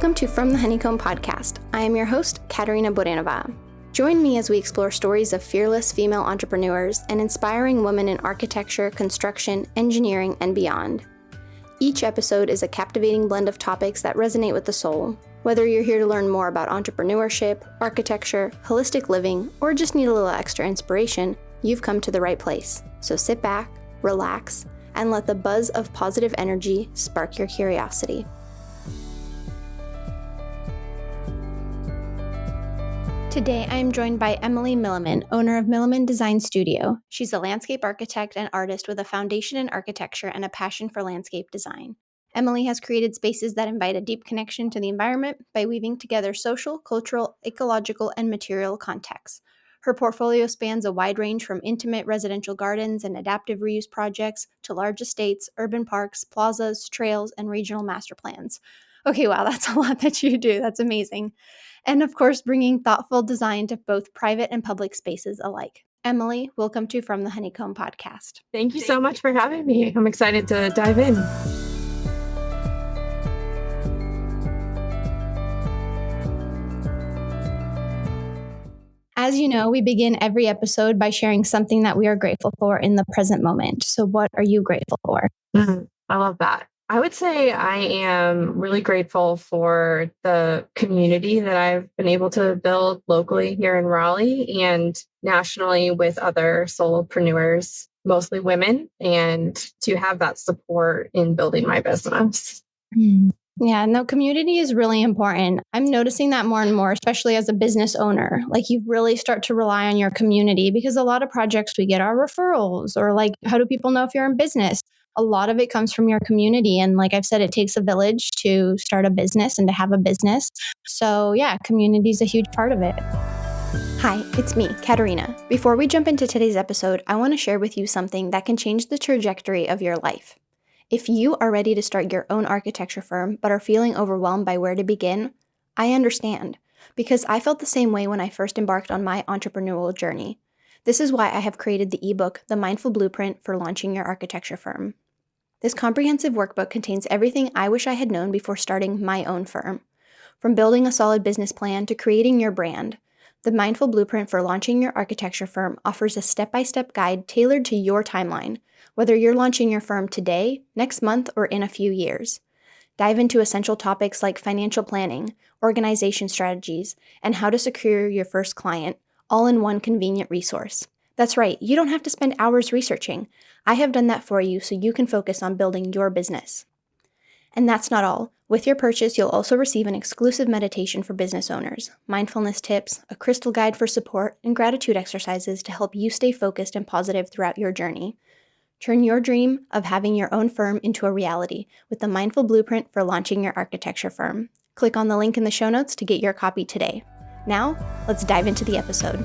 Welcome to From the Honeycomb podcast. I am your host, Katerina. Join me as we explore stories of fearless female entrepreneurs and inspiring women in architecture, construction, engineering, and beyond. Each episode is a captivating blend of topics that resonate with the soul. Whether you're here to learn more about entrepreneurship, architecture, holistic living, or just need a little extra inspiration, you've come to the right place. So sit back, relax, and let the buzz of positive energy spark your curiosity. Today, I am joined by Emily Milliman, owner of Milliman Design Studio. She's a landscape architect and artist with a foundation in architecture and a passion for landscape design. Emily has created spaces that invite a deep connection to the environment by weaving together social, cultural, ecological, and material contexts. Her portfolio spans a wide range from intimate residential gardens and adaptive reuse projects to large estates, urban parks, plazas, trails, and regional master plans. Okay, wow, that's a lot that you do. That's amazing. And of course, bringing thoughtful design to both private and public spaces alike. Emily, welcome to From the Honeycomb podcast. Thank you so much for having me. I'm excited to dive in. As you know, we begin every episode by sharing something that we are grateful for in the present moment. So what are you grateful for? I love that. I would say I am really grateful for the community that I've been able to build locally here in Raleigh and nationally with other solopreneurs, mostly women, and to have that support in building my business. Yeah, no, community is really important. I'm noticing that more and more, especially as a business owner. Like you really start to rely on your community because a lot of projects we get are referrals or like, how do people know if you're in business? A lot of it comes from your community. And like I've said, it takes a village to start a business and to have a business. So yeah, community is a huge part of it. Hi, it's me, Katerina. Before we jump into today's episode, I want to share with you something that can change the trajectory of your life. If you are ready to start your own architecture firm but are feeling overwhelmed by where to begin, I understand, because I felt the same way when I first embarked on my entrepreneurial journey. This is why I have created the ebook, The Mindful Blueprint for Launching Your Architecture Firm. This comprehensive workbook contains everything I wish I had known before starting my own firm. From building a solid business plan to creating your brand, The Mindful Blueprint for Launching Your Architecture Firm offers a step-by-step guide tailored to your timeline, whether you're launching your firm today, next month, or in a few years. Dive into essential topics like financial planning, organization strategies, and how to secure your first client, all in one convenient resource. That's right, you don't have to spend hours researching. I have done that for you so you can focus on building your business. And that's not all. With your purchase, you'll also receive an exclusive meditation for business owners, mindfulness tips, a crystal guide for support, and gratitude exercises to help you stay focused and positive throughout your journey. Turn your dream of having your own firm into a reality with the Mindful Blueprint for Launching Your Architecture Firm. Click on the link in the show notes to get your copy today. Now, let's dive into the episode.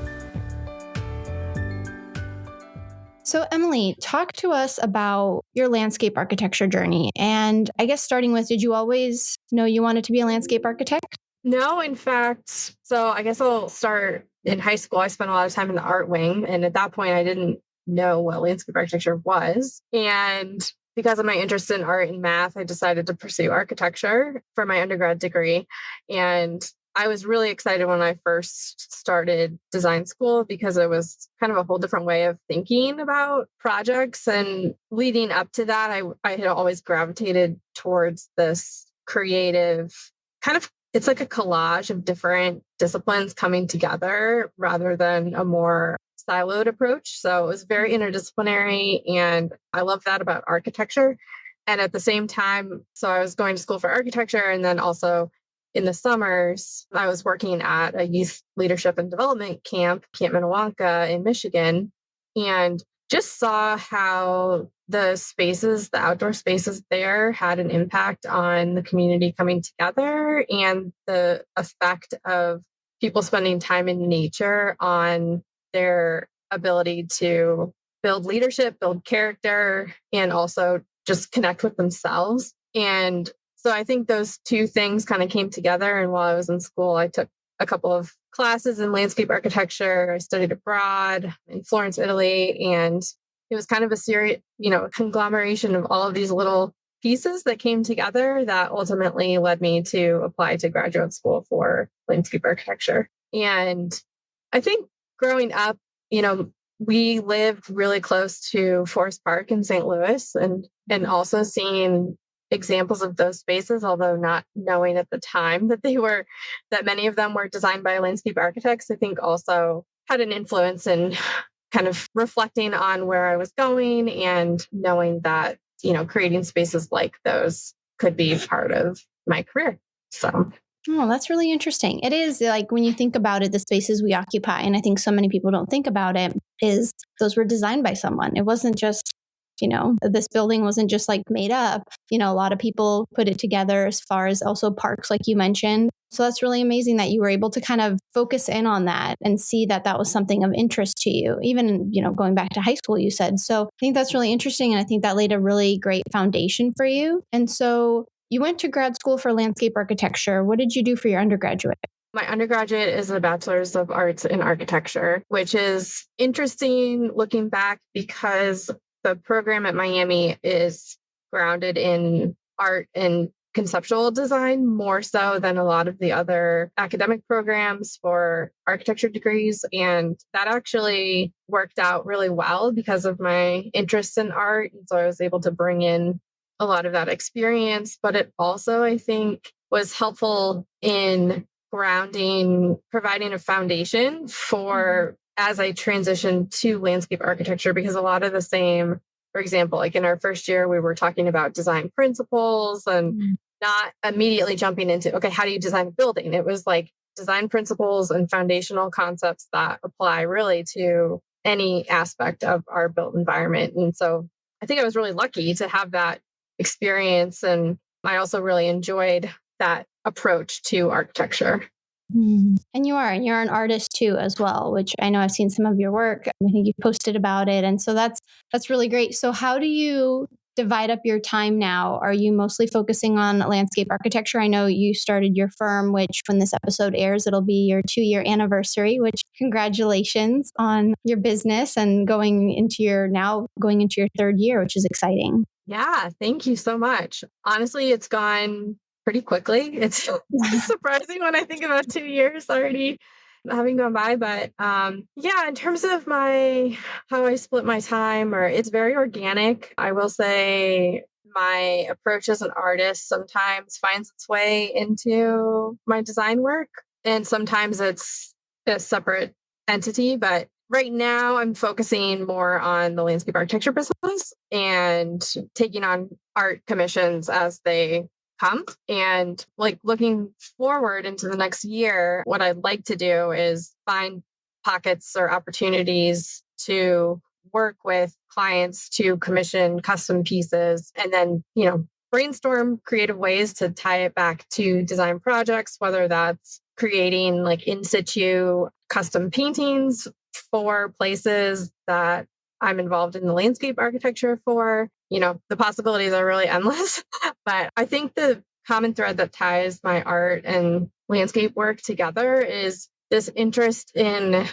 So, Emily, talk to us about your landscape architecture journey. And I guess starting with, did you always know you wanted to be a landscape architect? No, in fact, so I guess I'll start in high school. I spent a lot of time in the art wing. And at that point, I didn't know what landscape architecture was. And because of my interest in art and math, I decided to pursue architecture for my undergrad degree. And I was really excited when I first started design school because it was kind of a whole different way of thinking about projects. And leading up to that, I had always gravitated towards this creative kind of, it's like a collage of different disciplines coming together rather than a more siloed approach. So it was very interdisciplinary. And I love that about architecture. And at the same time, so I was going to school for architecture and then also in the summers, I was working at a youth leadership and development camp, Camp Minnewanka in Michigan, and just saw how the spaces, the outdoor spaces there had an impact on the community coming together and the effect of people spending time in nature on their ability to build leadership, build character, and also just connect with themselves. And so I think those two things kind of came together. And while I was in school, I took a couple of classes in landscape architecture. I studied abroad in Florence, Italy, and it was kind of a series, a conglomeration of all of these little pieces that came together that ultimately led me to apply to graduate school for landscape architecture. And I think growing up, we lived really close to Forest Park in St. Louis, and also seeing examples of those spaces, although not knowing at the time that many of them were designed by landscape architects, I think also had an influence in kind of reflecting on where I was going and knowing that, creating spaces like those could be part of my career. So Oh, that's really interesting. It is like when you think about it, the spaces we occupy, and I think so many people don't think about it, is those were designed by someone. It wasn't just, this building wasn't just like made up. A lot of people put it together as far as also parks, like you mentioned. So that's really amazing that you were able to kind of focus in on that and see that that was something of interest to you, even, going back to high school, you said. So I think that's really interesting. And I think that laid a really great foundation for you. And so you went to grad school for landscape architecture. What did you do for your undergraduate? my undergraduate is a bachelor's of arts in architecture, which is interesting looking back because the program at Miami is grounded in art and conceptual design more so than a lot of the other academic programs for architecture degrees. And that actually worked out really well because of my interest in art. And so I was able to bring in a lot of that experience, but it also, I think, was helpful in providing a foundation for as I transitioned to landscape architecture, because a lot of the same, for example, like in our first year, we were talking about design principles and not immediately jumping into, okay, how do you design a building? It was like design principles and foundational concepts that apply really to any aspect of our built environment. And so I think I was really lucky to have that experience. And I also really enjoyed that approach to architecture. And you're an artist too, as well, which I know I've seen some of your work. I think you posted about it. And so that's really great. So how do you divide up your time now? Are you mostly focusing on landscape architecture? I know you started your firm, which when this episode airs, it'll be your 2-year anniversary, which congratulations on your business and going into your 3rd year, which is exciting. Yeah, thank you so much. Honestly, it's gone pretty quickly. It's surprising when I think about 2 years already having gone by. But yeah, in terms of how I split my time, or it's very organic. I will say my approach as an artist sometimes finds its way into my design work, and sometimes it's a separate entity. But right now, I'm focusing more on the landscape architecture business and taking on art commissions as they come. And like looking forward into the next year, what I'd like to do is find pockets or opportunities to work with clients to commission custom pieces and then, brainstorm creative ways to tie it back to design projects, whether that's creating like in situ custom paintings for places that I'm involved in the landscape architecture for. The possibilities are really endless. But I think the common thread that ties my art and landscape work together is this interest in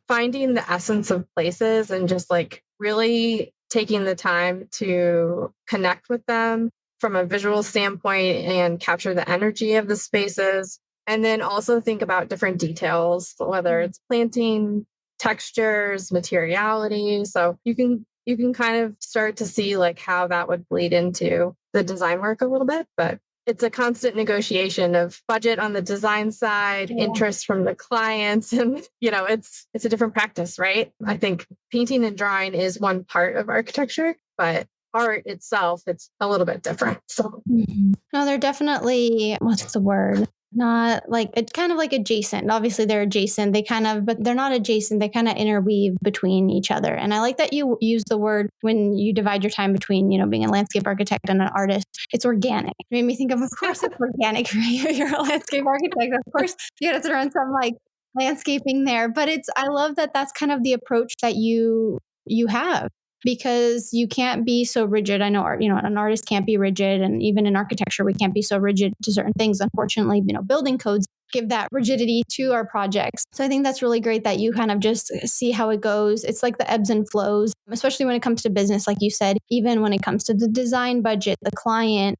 finding the essence of places and just like really taking the time to connect with them from a visual standpoint and capture the energy of the spaces. And then also think about different details, whether it's planting, textures, materiality. So you can kind of start to see like how that would bleed into the design work a little bit, but it's a constant negotiation of budget on the design side, interest from the clients, and it's a different practice, right? I think painting and drawing is one part of architecture, but art itself, it's a little bit different. So No, they're definitely, what's the word? Not like, it's kind of like adjacent. Obviously they're adjacent. But they're not adjacent. They kind of interweave between each other. And I like that you use the word when you divide your time between, being a landscape architect and an artist. It's organic. It made me think of course it's organic for you. You're a landscape architect. Of course you got to throw in some like landscaping there. But I love that that's kind of the approach that you have, because you can't be so rigid. I know an artist can't be rigid, and even in architecture we can't be so rigid to certain things. Unfortunately, building codes give that rigidity to our projects. So I think that's really great that you kind of just see how it goes. It's like the ebbs and flows, especially when it comes to business, like you said, even when it comes to the design budget, the client,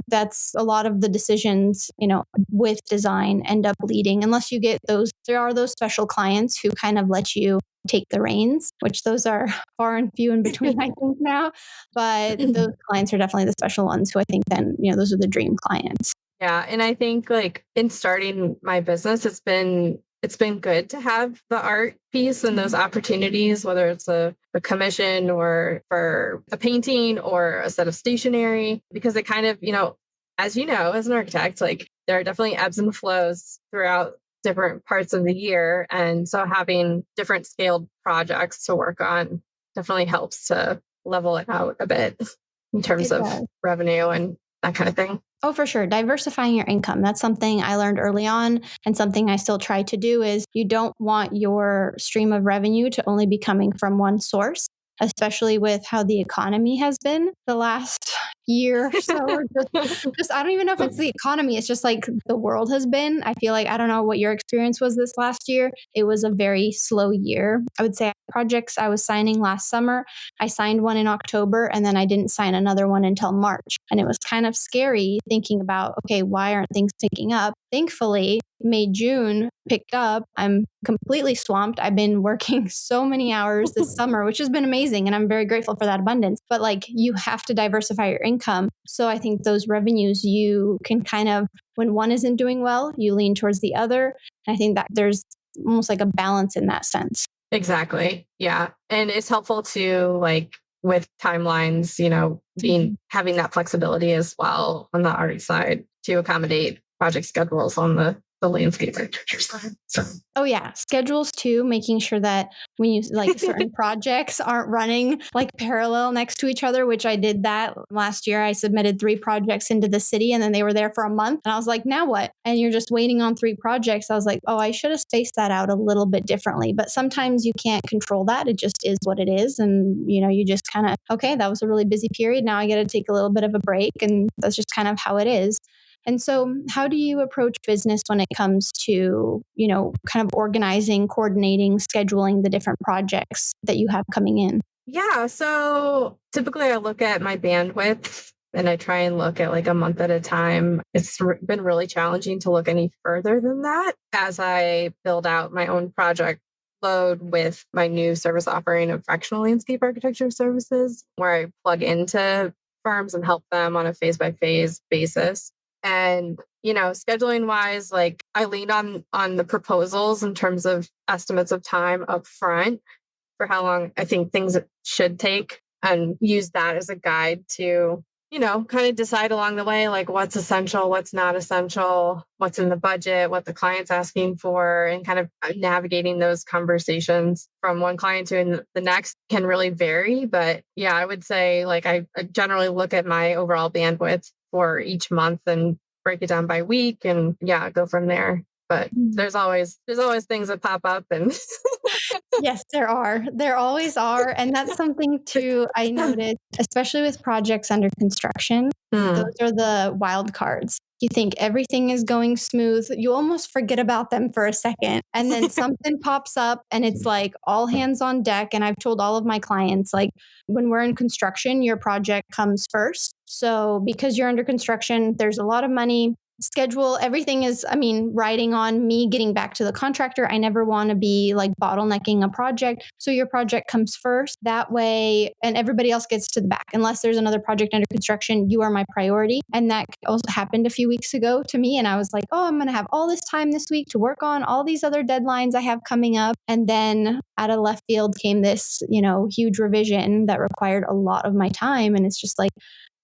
that's a lot of the decisions, with design end up leading, unless you get there are those special clients who kind of let you take the reins, which those are far and few in between, I think now. But those clients are definitely the special ones who I think then, those are the dream clients. Yeah. And I think like in starting my business, it's been good to have the art piece and those opportunities, whether it's a commission or for a painting or a set of stationery, because it kind of, as as an architect, like there are definitely ebbs and flows throughout different parts of the year. And so having different scaled projects to work on definitely helps to level it out a bit in terms It of does. revenue and that kind of thing. Oh, for sure. Diversifying your income. That's something I learned early on, and something I still try to do is you don't want your stream of revenue to only be coming from one source, especially with how the economy has been the last year or so. Or just I don't even know if it's the economy. It's just like the world has been. I feel like I don't know what your experience was this last year. It was a very slow year. I would say projects I was signing last summer, I signed one in October and then I didn't sign another one until March. And it was kind of scary thinking about, okay, why aren't things picking up? Thankfully, May, June picked up. I'm completely swamped. I've been working so many hours this summer, which has been amazing. And I'm very grateful for that abundance. But like you have to diversify your income. So I think those revenues you can kind of, when one isn't doing well, you lean towards the other. And I think that there's almost like a balance in that sense. Exactly. Yeah. And it's helpful to like with timelines, having that flexibility as well on the art side to accommodate project schedules on the landscape architecture side. So Oh yeah, schedules too, making sure that when you like certain projects aren't running like parallel next to each other, which I did that last year. I submitted 3 projects into the city and then they were there for a month. And I was like, now what? And you're just waiting on 3 projects. I was like, oh, I should have spaced that out a little bit differently. But sometimes you can't control that. It just is what it is. And, you just kind of, okay, that was a really busy period. Now I got to take a little bit of a break. And that's just kind of how it is. And so, how do you approach business when it comes to, kind of organizing, coordinating, scheduling the different projects that you have coming in? yeah. So typically I look at my bandwidth and I try and look at like a month at a time. It's been really challenging to look any further than that as I build out my own project load with my new service offering of fractional landscape architecture services, where I plug into firms and help them on a phase by phase basis. And scheduling wise, like I lean on the proposals in terms of estimates of time up front for how long I think things should take, and use that as a guide to, kind of decide along the way, like what's essential, what's not essential, what's in the budget, what the client's asking for, and kind of navigating those conversations from one client to the next can really vary. But yeah, I would say like I generally look at my overall bandwidth for each month and break it down by week and yeah, go from there. But there's always things that pop up and Yes, there are. There always are. And that's something too I noticed, especially with projects under construction. Those Hmm. are the wild cards. You think everything is going smooth. You almost forget about them for a second. And then something pops up and it's like all hands on deck. And I've told all of my clients, like, when we're in construction, your project comes first. So because you're under construction, there's a lot of money. Schedule, everything is, riding on me getting back to the contractor. I never want to be like bottlenecking a project. So your project comes first that way, and everybody else gets to the back. Unless there's another project under construction, you are my priority. And that also happened a few weeks ago to me. And I was like, oh, I'm going to have all this time this week to work on all these other deadlines I have coming up. And then out of left field came this, huge revision that required a lot of my time. And it's just like,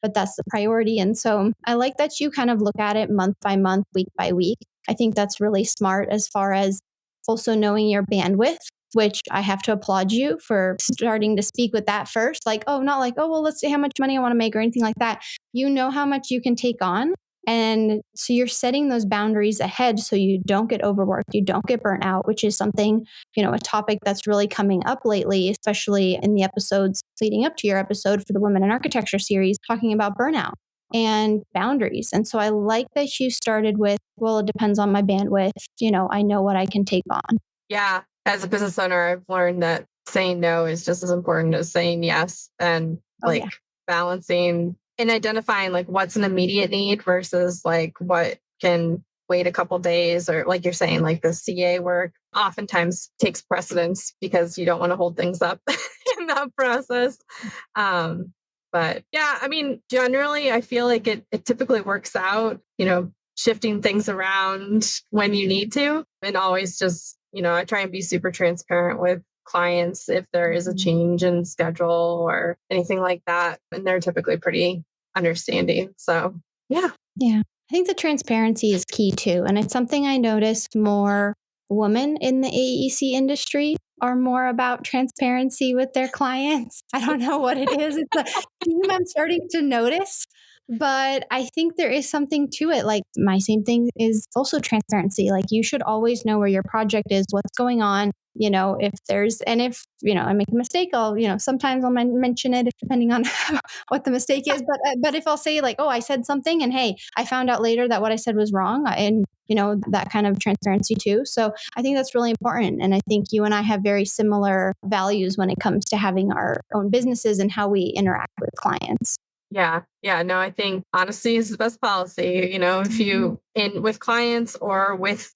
but that's the priority. And so I like that you kind of look at it month by month, week by week. I think that's really smart as far as also knowing your bandwidth, which I have to applaud you for starting to speak with that first. Like, oh, not like, oh, well, let's see how much money I want to make or anything like that. You know how much you can take on. And so you're setting those boundaries ahead so you don't get overworked, you don't get burnt out, which is something, a topic that's really coming up lately, especially in the episodes leading up to your episode for the Women in Architecture series, talking about burnout. and boundaries. And so I like that you started with, well, it depends on my bandwidth. I know what I can take on. Yeah. As a business owner, I've learned that saying no is just as important as saying yes, and Oh, yeah. balancing and identifying what's an immediate need versus what can wait a couple days, or like you're saying, the CA work oftentimes takes precedence because you don't want to hold things up in that process. But yeah, I mean, generally, I feel like it typically works out, shifting things around when you need to, and always just, I try and be super transparent with clients if there is a change in schedule or anything like that. And they're typically pretty understanding. So, yeah. Yeah. I think the transparency is key too. And it's something I notice more women in the AEC industry are more about transparency with their clients. I don't know what it is. It's a theme I'm starting to notice, but I think there is something to it. Like my same thing is also transparency. Like you should always know where your project is, what's going on. If there's, and if, I make a mistake, I'll, sometimes I'll mention it depending on what the mistake is. But if I'll say like, oh, I said something and hey, I found out later that what I said was wrong, and that kind of transparency too. So I think that's really important. And I think you and I have very similar values when it comes to having our own businesses and how we interact with clients. Yeah. Yeah. No, I think honesty is the best policy. If you in with clients or with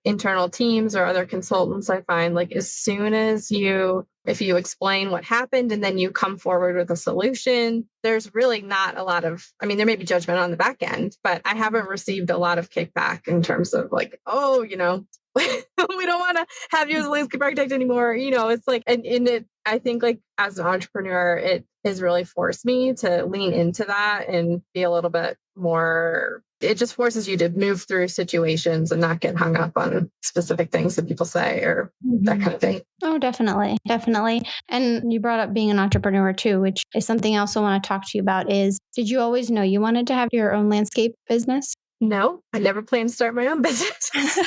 internal teams or other consultants, I find as soon as if you explain what happened and then you come forward with a solution, there's really not a lot of, I mean, there may be judgment on the back end, but I haven't received a lot of kickback in terms of oh, we don't want to have you as a landscape architect anymore. It's and it, I think as an entrepreneur, it has really forced me to lean into that and be a little bit more, it just forces you to move through situations and not get hung up on specific things that people say or that kind of thing. Oh, definitely. Definitely. And you brought up being an entrepreneur too, which is something else I want to talk to you about is, did you always know you wanted to have your own landscape business? No, I never planned to start my own business.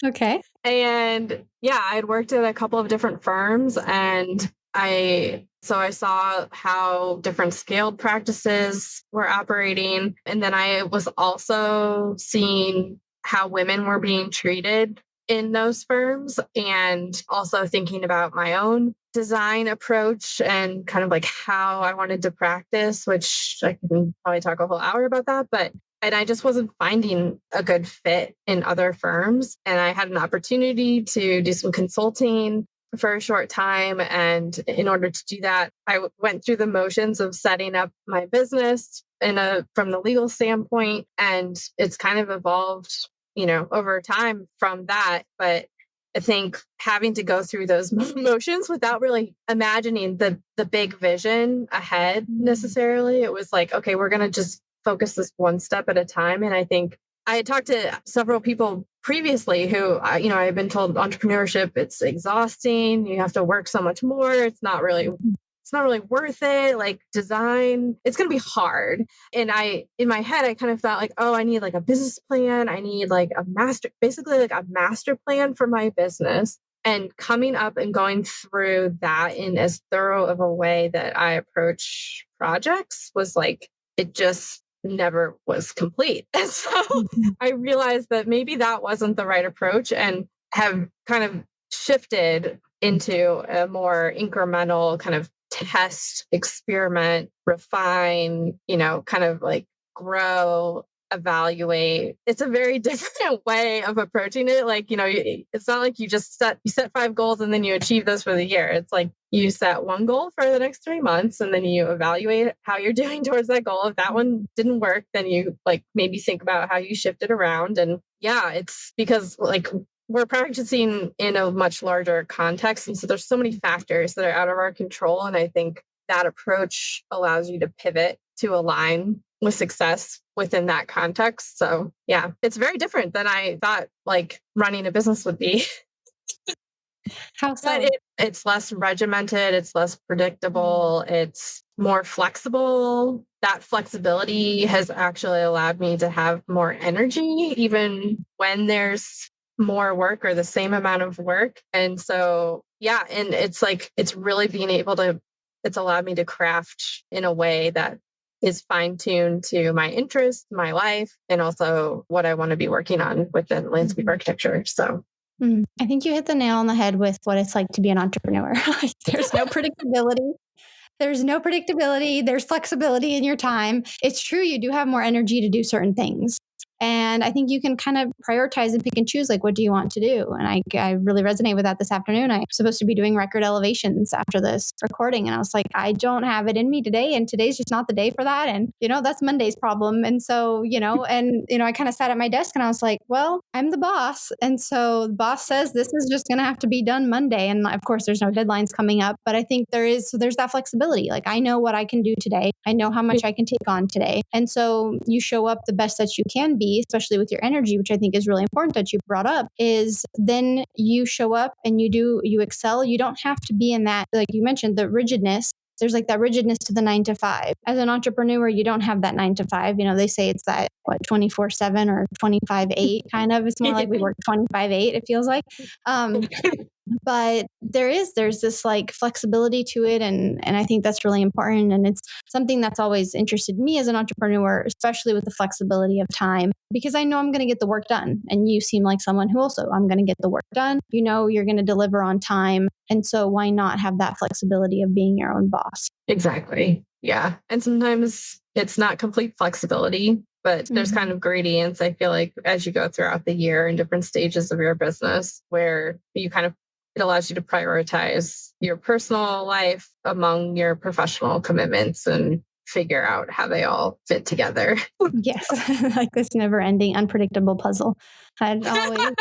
Okay. And yeah, I'd worked at a couple of different firms, and I saw how different scaled practices were operating. And then I was also seeing how women were being treated in those firms, and also thinking about my own design approach and kind of how I wanted to practice, which I can probably talk a whole hour about that. And I just wasn't finding a good fit in other firms. And I had an opportunity to do some consulting for a short time. And in order to do that, I went through the motions of setting up my business from the legal standpoint. And it's kind of evolved, over time from that. But I think having to go through those motions without really imagining the big vision ahead necessarily, it was okay, we're going to just focus this one step at a time. And I think I had talked to several people previously who, I've been told entrepreneurship, it's exhausting. You have to work so much more. It's not really worth it. Design, it's going to be hard. And in my head, I kind of thought oh, I need a business plan. I need basically a master plan for my business. And coming up and going through that in as thorough of a way that I approach projects was it just never was complete. And so I realized that maybe that wasn't the right approach, and have kind of shifted into a more incremental kind of test, experiment, refine, kind of grow, evaluate. It's a very different way of approaching it. It's not like you set 5 goals and then you achieve those for the year. It's you set one goal for the next 3 months, and then you evaluate how you're doing towards that goal. If that one didn't work, then you maybe think about how you shift it around. And yeah, it's because we're practicing in a much larger context. And so there's so many factors that are out of our control. And I think that approach allows you to pivot to align with success within that context. So yeah, it's very different than I thought running a business would be. How so? But it's less regimented, it's less predictable, it's more flexible. That flexibility has actually allowed me to have more energy, even when there's more work or the same amount of work. And so, yeah, and it's it's really being able to, it's allowed me to craft in a way that is fine-tuned to my interests, my life, and also what I want to be working on within landscape architecture. So I think you hit the nail on the head with what it's like to be an entrepreneur. There's no predictability. There's no predictability. There's flexibility in your time. It's true, you do have more energy to do certain things. And I think you can kind of prioritize and pick and choose, like, what do you want to do? And I really resonate with that this afternoon. I'm supposed to be doing record elevations after this recording. And I was like, I don't have it in me today. And today's just not the day for that. And, that's Monday's problem. And so, I kind of sat at my desk and I was like, well, I'm the boss. And so the boss says this is just going to have to be done Monday. And of course, there's no deadlines coming up. But I think there's that flexibility. Like, I know what I can do today. I know how much I can take on today. And so you show up the best that you can be, especially with your energy, which I think is really important that you brought up, is then you show up and you excel. You don't have to be in that, like you mentioned, the rigidness. There's like that rigidness to the 9 to 5. As an entrepreneur, you don't have that 9 to 5. They say it's that 24/7 or 25/8 kind of. It's more like we work 25/8, it feels like. But there's this like flexibility to it. And I think that's really important. And it's something that's always interested me as an entrepreneur, especially with the flexibility of time, because I know I'm going to get the work done. And you seem like someone who also, I'm going to get the work done. You're going to deliver on time. And so why not have that flexibility of being your own boss? Exactly. Yeah. And sometimes it's not complete flexibility, but there's kind of gradients, I feel like, as you go throughout the year in different stages of your business, where it allows you to prioritize your personal life among your professional commitments and figure out how they all fit together. Yes, like this never-ending, unpredictable puzzle. I'd always,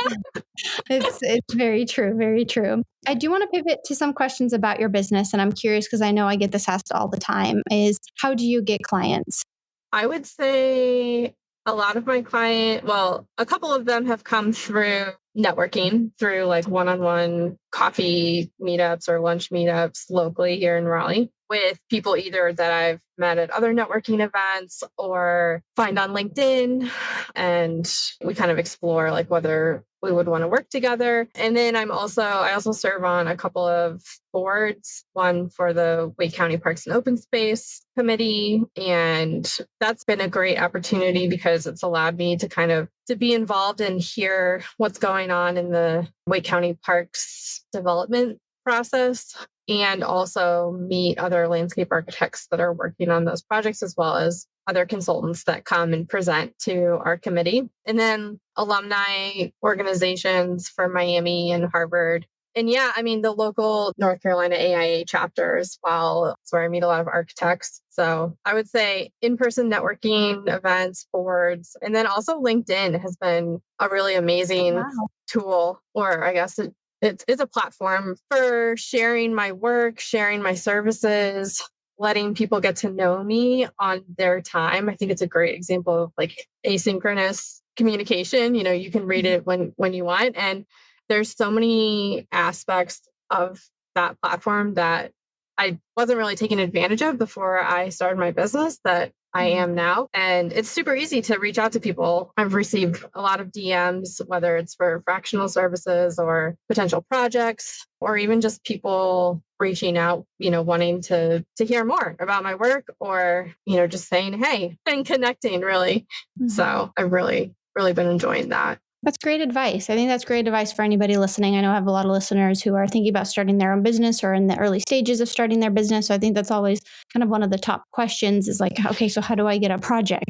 it's very true, very true. I do want to pivot to some questions about your business, and I'm curious because I know I get this asked all the time, is how do you get clients? I would say a lot of my a couple of them have come through networking, through like one-on-one coffee meetups or lunch meetups locally here in Raleigh, with people either that I've met at other networking events or find on LinkedIn. And we kind of explore like whether we would want to work together. And then I also serve on a couple of boards, one for the Wake County Parks and Open Space Committee. And that's been a great opportunity because it's allowed me to be involved and hear what's going on in the Wake County Parks development process, and also meet other landscape architects that are working on those projects, as well as other consultants that come and present to our committee. And then alumni organizations from Miami and Harvard. And yeah, I mean, the local North Carolina AIA chapter as well. It's where I meet a lot of architects. So I would say in-person networking events, boards, and then also LinkedIn has been a really amazing tool, or I guess it's a platform for sharing my work, sharing my services, letting people get to know me on their time. I think it's a great example of like asynchronous communication. You can read it when you want. And there's so many aspects of that platform that I wasn't really taking advantage of before I started my business that I am now. And it's super easy to reach out to people. I've received a lot of DMs, whether it's for fractional services or potential projects, or even just people reaching out, wanting to hear more about my work, or, just saying, hey, and connecting really. So I've really, really been enjoying that. That's great advice. I think that's great advice for anybody listening. I know I have a lot of listeners who are thinking about starting their own business or in the early stages of starting their business. So I think that's always kind of one of the top questions is like, okay, so how do I get a project?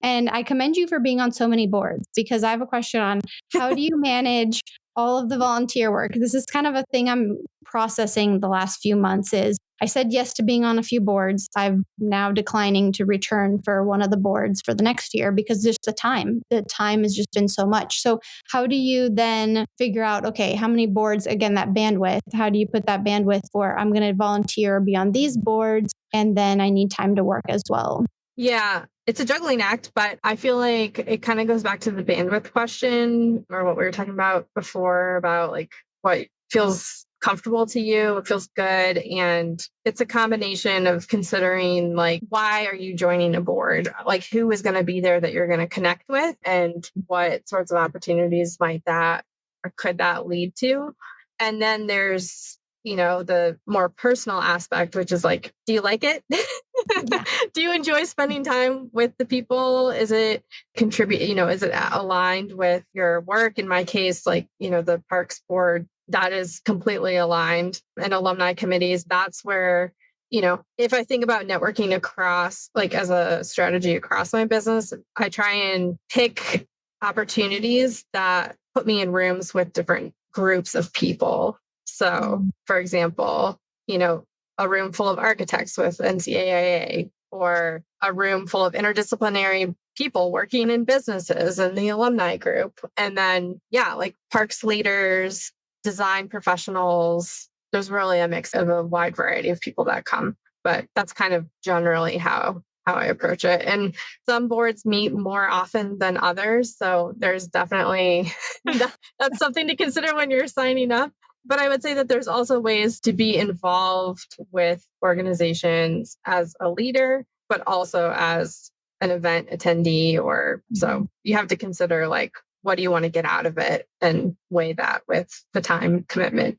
And I commend you for being on so many boards, because I have a question on how do you manage all of the volunteer work? This is kind of a thing I'm processing the last few months. Is I said yes to being on a few boards. I'm now declining to return for one of the boards for the next year because just the time has just been so much. So how do you then figure out, okay, how many boards, again, that bandwidth, how do you put that bandwidth for I'm going to volunteer or be on these boards and then I need time to work as well? Yeah, it's a juggling act, but I feel like it kind of goes back to the bandwidth question, or what we were talking about before, about like what feels comfortable to you, what feels good. And it's a combination of considering like, why are you joining a board? Like, who is going to be there that you're going to connect with, and what sorts of opportunities might that or could that lead to? And then there's the more personal aspect, which is like, do you like it? Yeah. Do you enjoy spending time with the people? Is it is it aligned with your work? In my case, like, the Parks Board, that is completely aligned, and alumni committees, that's where, if I think about networking across, like as a strategy across my business, I try and pick opportunities that put me in rooms with different groups of people. So, for example, a room full of architects with NCAA, or a room full of interdisciplinary people working in businesses and the alumni group. And then, like parks leaders, design professionals. There's really a mix of a wide variety of people that come, but that's kind of generally how I approach it. And some boards meet more often than others. So there's definitely, that's something to consider when you're signing up. But I would say that there's also ways to be involved with organizations as a leader, but also as an event attendee, or so you have to consider, like, what do you want to get out of it, and weigh that with the time commitment.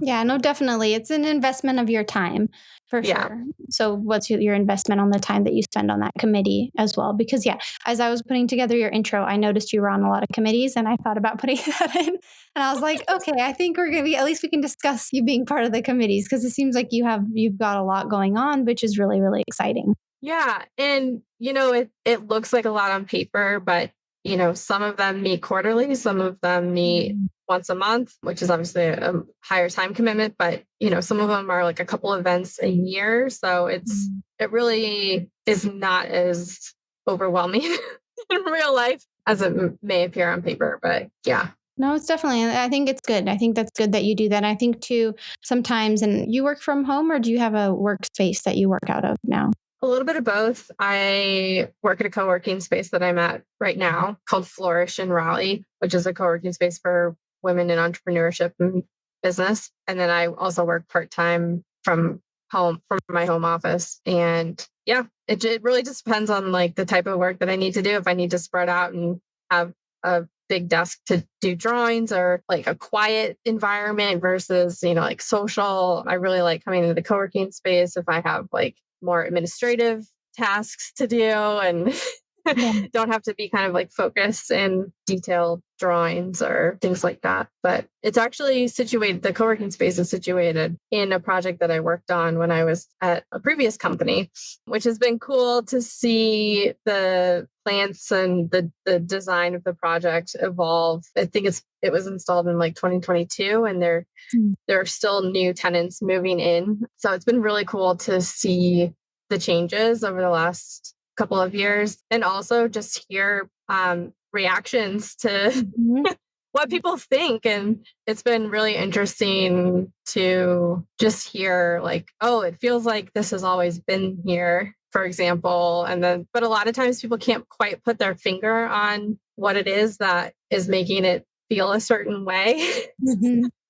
Yeah, no, definitely. It's an investment of your time for sure. So what's your investment on the time that you spend on that committee as well? Because as I was putting together your intro, I noticed you were on a lot of committees, and I thought about putting that in. And I was like, okay, I think we're going to be, at least we can discuss you being part of the committees, because it seems like you've got a lot going on, which is really, really exciting. Yeah. And, it looks like a lot on paper, but, some of them meet quarterly, some of them meet once a month, which is obviously a higher time commitment, but, some of them are like a couple events a year. So it really is not as overwhelming in real life as it may appear on paper, but yeah. No, it's definitely, I think it's good. I think that's good that you do that. I think too, sometimes, and you work from home, or do you have a workspace that you work out of now? A little bit of both. I work at a co-working space that I'm at right now called Flourish in Raleigh, which is a co-working space for women in entrepreneurship and business. And then I also work part-time from home, from my home office. And it really just depends on like the type of work that I need to do. If I need to spread out and have a big desk to do drawings, or like a quiet environment versus, like social. I really like coming into the co-working space if I have like more administrative tasks to do, and don't have to be kind of like focused in detailed drawings or things like that. But it's actually situated, the co-working space is situated in a project that I worked on when I was at a previous company, which has been cool to see the plants and the design of the project evolve. I think it was installed in like 2022, and there are still new tenants moving in. So it's been really cool to see the changes over the last couple of years, and also just hear reactions to what people think. And it's been really interesting to just hear like, oh, it feels like this has always been here, for example. And then, but a lot of times people can't quite put their finger on what it is that is making it feel a certain way.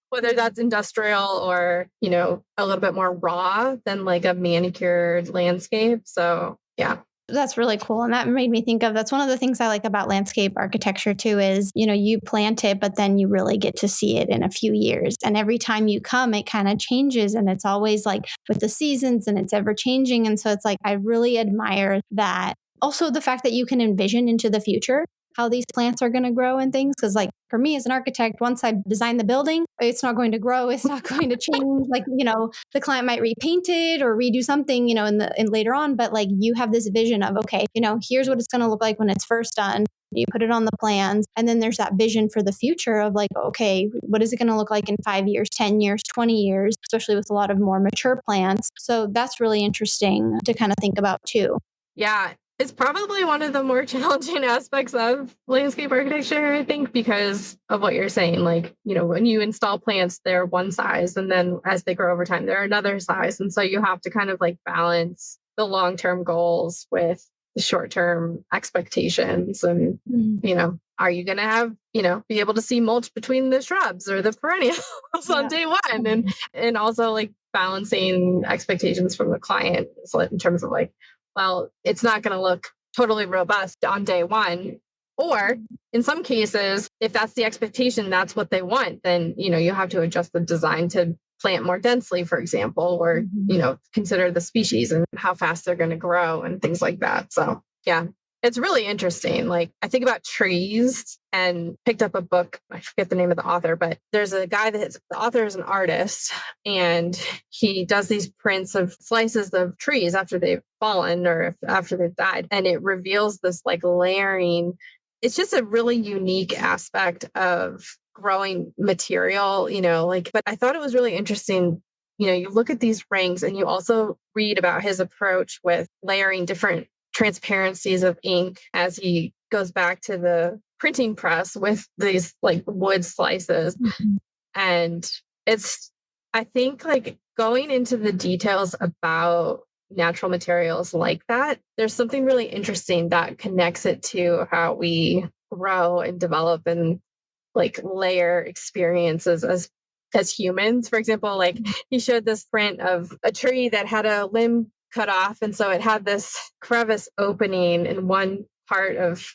Whether that's industrial or, a little bit more raw than like a manicured landscape. So, yeah. That's really cool. And that made me think of, that's one of the things I like about landscape architecture too, is, you plant it, but then you really get to see it in a few years. And every time you come, it kind of changes. And it's always like with the seasons, and it's ever changing. And so it's like, I really admire that. Also, the fact that you can envision into the future how these plants are going to grow and things. Because like for me as an architect, once I design the building, it's not going to grow. It's not going to change. Like, the client might repaint it or redo something, in later on. But like you have this vision of, okay, here's what it's going to look like when it's first done. You put it on the plans. And then there's that vision for the future of like, okay, what is it going to look like in 5 years, 10 years, 20 years, especially with a lot of more mature plants. So that's really interesting to kind of think about too. Yeah. It's probably one of the more challenging aspects of landscape architecture, I think, because of what you're saying. Like, when you install plants, they're one size, and then as they grow over time, they're another size. And so you have to kind of like balance the long-term goals with the short-term expectations. And, are you going to have, be able to see mulch between the shrubs or the perennials on day one? And also like balancing expectations from the client in terms of like, well, it's not going to look totally robust on day one. Or in some cases, if that's the expectation, that's what they want, then, you have to adjust the design to plant more densely, for example, or, consider the species and how fast they're going to grow and things like that. So yeah, it's really interesting. Like I think about trees and picked up a book. I forget the name of the author, but there's a guy the author is an artist and he does these prints of slices of trees after they've fallen or after they've died. And it reveals this like layering. It's just a really unique aspect of growing material, but I thought it was really interesting. You look at these rings and you also read about his approach with layering different transparencies of ink as he goes back to the printing press with these like wood slices. And I think like going into the details about natural materials like that, there's something really interesting that connects it to how we grow and develop and like layer experiences as humans. For example, like he showed this print of a tree that had a limb cut off. And so it had this crevice opening in one part of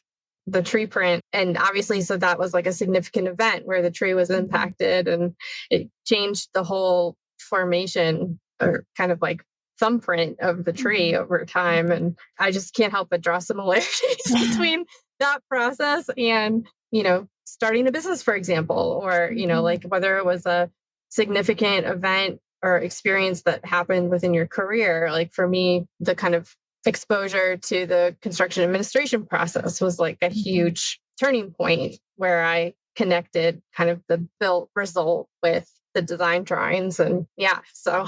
the tree print. And obviously, so that was like a significant event where the tree was impacted and it changed the whole formation or kind of like thumbprint of the tree over time. And I just can't help but draw similarities between that process and, starting a business, for example, or, like whether it was a significant event or experience that happened within your career. Like for me, the kind of exposure to the construction administration process was like a huge turning point where I connected kind of the built result with the design drawings. And yeah, so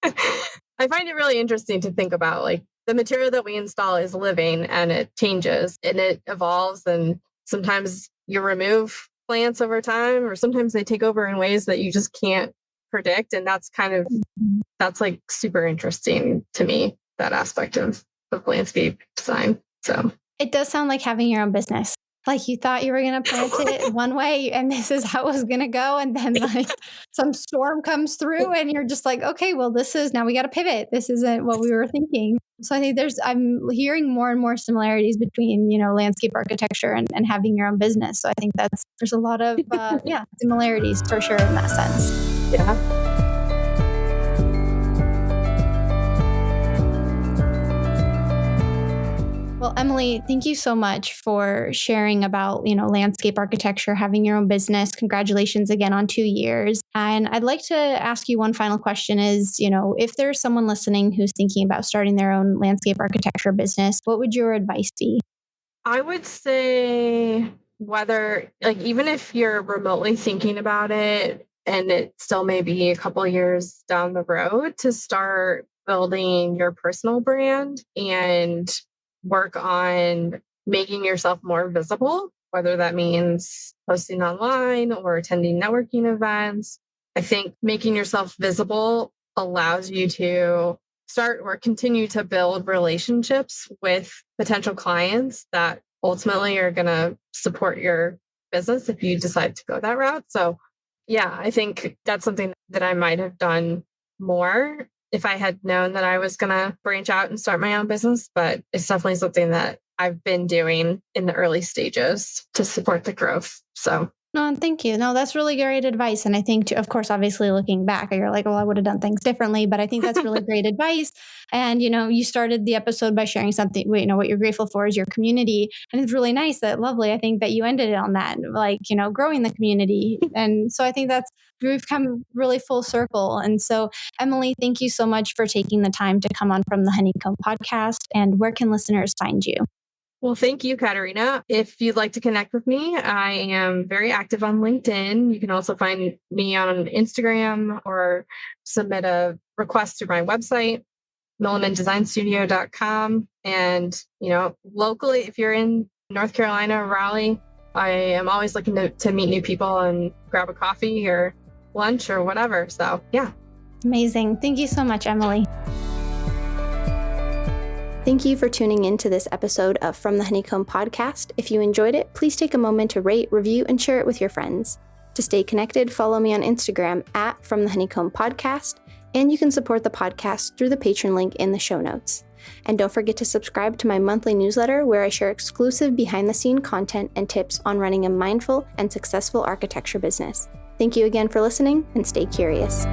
I find it really interesting to think about like the material that we install is living and it changes and it evolves. And sometimes you remove plants over time, or sometimes they take over in ways that you just can't predict. And that's that's like super interesting to me, that aspect of landscape design. So it does sound like having your own business. Like you thought you were going to plant it one way and this is how it was going to go. And then like some storm comes through and you're just like, okay, well, now we got to pivot. This isn't what we were thinking. So I think I'm hearing more and more similarities between, landscape architecture and having your own business. So I think there's a lot of, similarities for sure in that sense. Yeah. Well, Emily, thank you so much for sharing about, landscape architecture, having your own business. Congratulations again on 2 years. And I'd like to ask you one final question is, if there's someone listening who's thinking about starting their own landscape architecture business, what would your advice be? I would say whether, like, even if you're remotely thinking about it and it still may be a couple of years down the road, to start building your personal brand and work on making yourself more visible, whether that means posting online or attending networking events. I think making yourself visible allows you to start or continue to build relationships with potential clients that ultimately are going to support your business if you decide to go that route. So yeah, I think that's something that I might have done more if I had known that I was going to branch out and start my own business. But it's definitely something that I've been doing in the early stages to support the growth. So no, thank you. No, that's really great advice. And I think, of course, obviously looking back, you're like, well, I would have done things differently. But I think that's really great advice. And, you started the episode by sharing something, what you're grateful for is your community. And it's really nice, lovely. I think that you ended it on that, like, growing the community. And so I think we've come really full circle. And so, Emily, thank you so much for taking the time to come on From the Honeycomb podcast. And where can listeners find you? Well, thank you, Katerina. If you'd like to connect with me, I am very active on LinkedIn. You can also find me on Instagram or submit a request through my website, MillimanDesignStudio.com. And, locally, if you're in North Carolina or Raleigh, I am always looking to meet new people and grab a coffee or lunch or whatever. So, yeah. Amazing. Thank you so much, Emily. Thank you for tuning in to this episode of From the Honeycomb podcast. If you enjoyed it, please take a moment to rate, review, and share it with your friends. To stay connected, follow me on Instagram at From the Honeycomb podcast, and you can support the podcast through the Patreon link in the show notes. And don't forget to subscribe to my monthly newsletter where I share exclusive behind-the-scene content and tips on running a mindful and successful architecture business. Thank you again for listening, and stay curious.